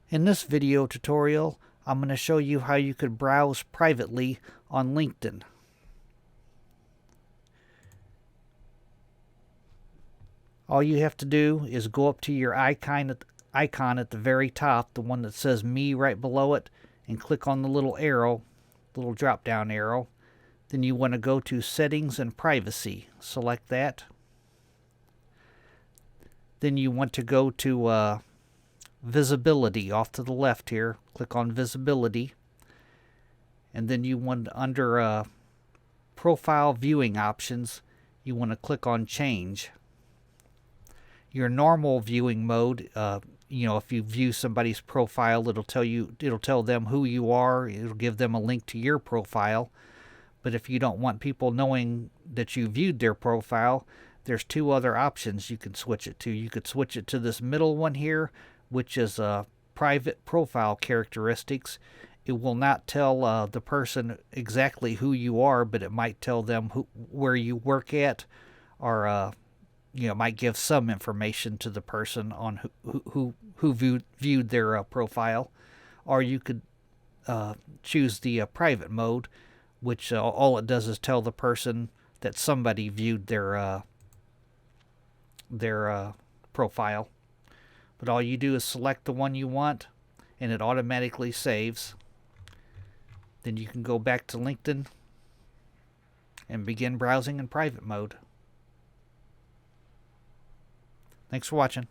In this video tutorial, I'm going to show you how you could browse privately on LinkedIn. All you have to do is go up to your icon at the very top, the one that says Me right below it, and click on the little arrow, little drop down arrow. Then you want to go to Settings and Privacy. Select that. Then you want to go to Visibility off to the left here. Click on Visibility. And then you want under Profile Viewing Options, you want to click on Change. Your normal viewing mode, if you view somebody's profile, it'll tell them who you are. It'll give them a link to your profile. But if you don't want people knowing that you viewed their profile, there's two other options you can switch it to. You could switch it to this middle one here, which is private profile characteristics. It will not tell the person exactly who you are, but it might tell them where you work at, or might give some information to the person on who viewed their profile. Or you could choose the private mode, which all it does is tell the person that somebody viewed their profile. But all you do is select the one you want, and it automatically saves. Then you can go back to LinkedIn and begin browsing in private mode. Thanks for watching.